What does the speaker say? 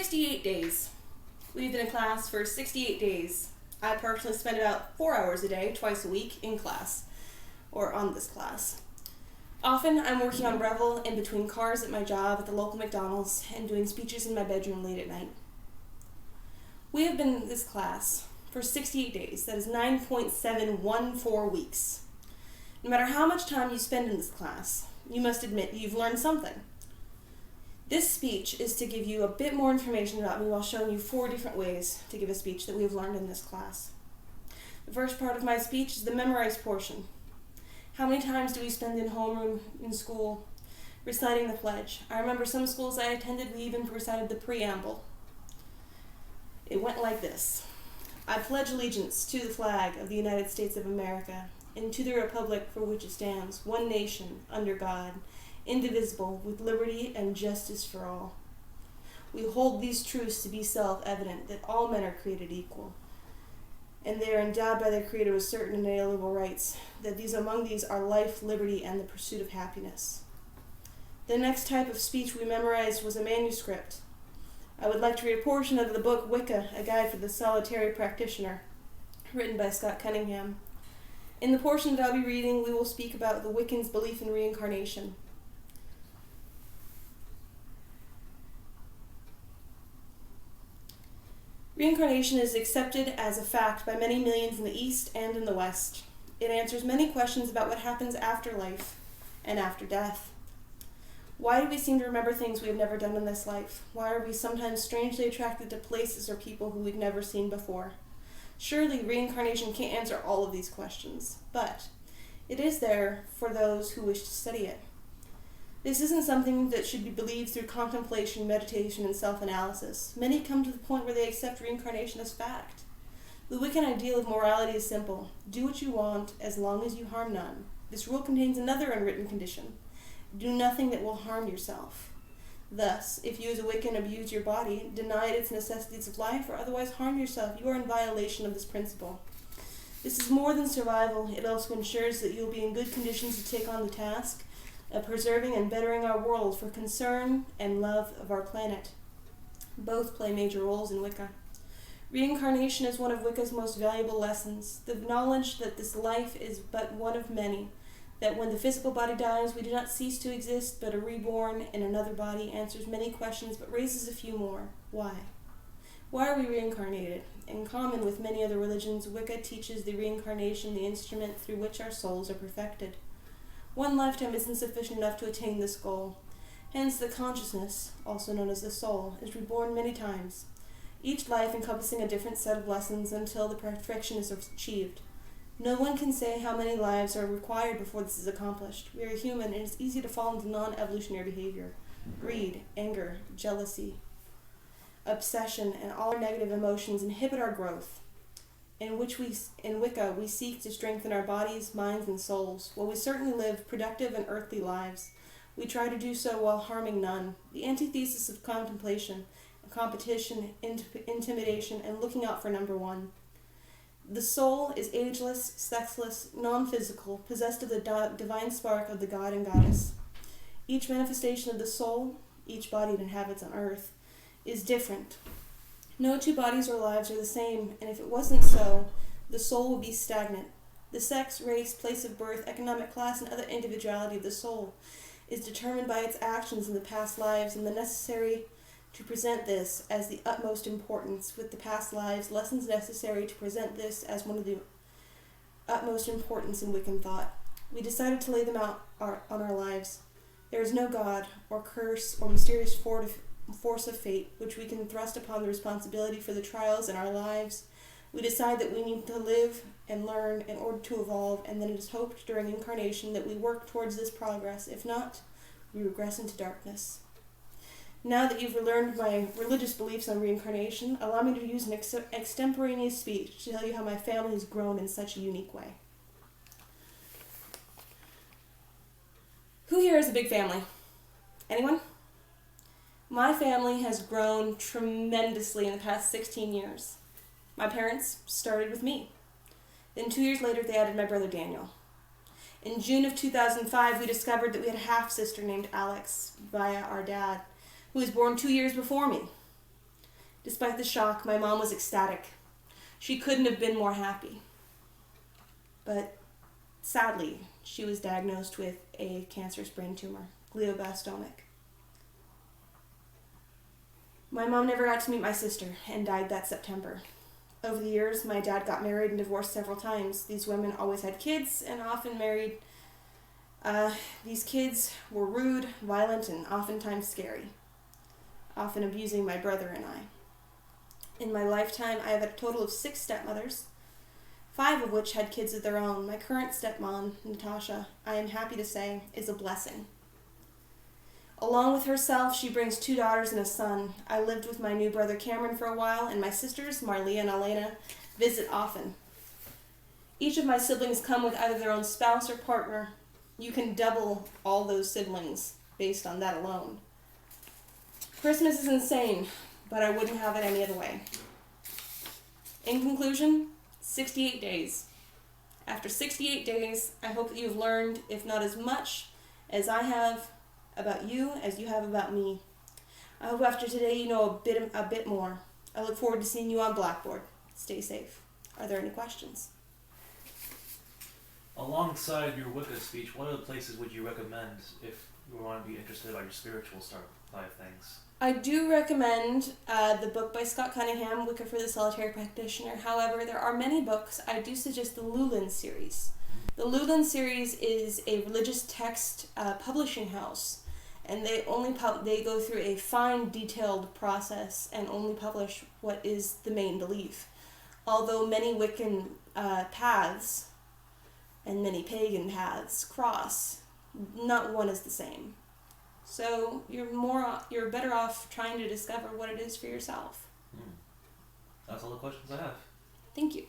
68 days. We've been in class for 68 days. I personally spend about 4 hours a day, twice a week, in class, or on this class. Often, I'm working on Revel in between cars at my job at the local McDonald's and doing speeches in my bedroom late at night. We have been in this class for 68 days. That is 9.714 weeks. No matter how much time you spend in this class, you must admit you've learned something. This speech is to give you a bit more information about me while showing you 4 different ways to give a speech that we have learned in this class. The first part of my speech is the memorized portion. How many times do we spend in homeroom, in school, reciting the pledge? I remember some schools I attended, we even recited the preamble. It went like this. I pledge allegiance to the flag of the United States of America and to the republic for which it stands, one nation, under God, indivisible, with liberty and justice for all. We hold these truths to be self-evident, that all men are created equal, and they are endowed by their Creator with certain inalienable rights, that among these are life, liberty, and the pursuit of happiness. The next type of speech we memorized was a manuscript. I would like to read a portion of the book Wicca, A Guide for the Solitary Practitioner, written by Scott Cunningham. In the portion that I'll be reading, we will speak about the Wiccan's belief in reincarnation. Reincarnation is accepted as a fact by many millions in the East and in the West. It answers many questions about what happens after life and after death. Why do we seem to remember things we have never done in this life? Why are we sometimes strangely attracted to places or people who we've never seen before? Surely reincarnation can't answer all of these questions, but it is there for those who wish to study it. This isn't something that should be believed through contemplation, meditation, and self-analysis. Many come to the point where they accept reincarnation as fact. The Wiccan ideal of morality is simple. Do what you want as long as you harm none. This rule contains another unwritten condition. Do nothing that will harm yourself. Thus, if you as a Wiccan abuse your body, deny it its necessities of life, or otherwise harm yourself, you are in violation of this principle. This is more than survival. It also ensures that you will be in good conditions to take on the task of preserving and bettering our world for concern and love of our planet. Both play major roles in Wicca. Reincarnation is one of Wicca's most valuable lessons, the knowledge that this life is but one of many, that when the physical body dies, we do not cease to exist, but are reborn in another body answers many questions, but raises a few more. Why? Why are we reincarnated? In common with many other religions, Wicca teaches the reincarnation, the instrument through which our souls are perfected. One lifetime isn't sufficient enough to attain this goal. Hence, the consciousness, also known as the soul, is reborn many times, each life encompassing a different set of lessons until the perfection is achieved. No one can say how many lives are required before this is accomplished. We are human, and it's easy to fall into non-evolutionary behavior. Greed, anger, jealousy, obsession, and all our negative emotions inhibit our growth. In Wicca, we seek to strengthen our bodies, minds, and souls. While we certainly live productive and earthly lives, we try to do so while harming none. The antithesis of contemplation, competition, intimidation, and looking out for number one. The soul is ageless, sexless, non-physical, possessed of the divine spark of the god and goddess. Each manifestation of the soul, each body it inhabits on earth, is different. No two bodies or lives are the same, and if it wasn't so, the soul would be stagnant. The sex, race, place of birth, economic class, and other individuality of the soul is determined by its actions in the past lives, and the necessary to present this as the utmost importance with the past lives, lessons necessary to present this as one of the utmost importance in Wiccan thought. We decided to lay them out on our lives. There is no God, or curse, or mysterious force of fate which we can thrust upon the responsibility for the trials in our lives. We decide that we need to live and learn in order to evolve, and then it is hoped during incarnation that we work towards this progress. If not, we regress into darkness. Now that you've learned my religious beliefs on reincarnation, allow me to use an extemporaneous speech to tell you how my family has grown in such a unique way. Who here has a big family? Anyone? My family has grown tremendously in the past 16 years. My parents started with me. Then 2 years later, they added my brother Daniel. In June of 2005, we discovered that we had a half-sister named Alex via our dad, who was born 2 years before me. Despite the shock, my mom was ecstatic. She couldn't have been more happy. But sadly, she was diagnosed with a cancerous brain tumor, glioblastomic. My mom never got to meet my sister and died that September. Over the years, my dad got married and divorced several times. These women always had kids and often married. These kids were rude, violent, and oftentimes scary, often abusing my brother and I. In my lifetime, I have a total of 6 stepmothers, 5 of which had kids of their own. My current stepmom, Natasha, I am happy to say, is a blessing. Along with herself, she brings 2 daughters and a son. I lived with my new brother Cameron for a while, and my sisters, Marlia and Elena, visit often. Each of my siblings come with either their own spouse or partner. You can double all those siblings based on that alone. Christmas is insane, but I wouldn't have it any other way. In conclusion, 68 days. After 68 days, I hope that you've learned, if not as much as I have about you as you have about me. I hope after today you know a bit more. I look forward to seeing you on Blackboard. Stay safe. Are there any questions? Alongside your Wicca speech, what other places would you recommend if you want to be interested about your spiritual side of things? I do recommend the book by Scott Cunningham, Wicca for the Solitary Practitioner. However, there are many books. I do suggest the Llewellyn series. The Llewellyn series is a religious text publishing house, and they only they go through a fine, detailed process and only publish what is the main belief. Although many Wiccan paths and many pagan paths cross, not one is the same. So you're better off trying to discover what it is for yourself. That's all the questions I have. Thank you.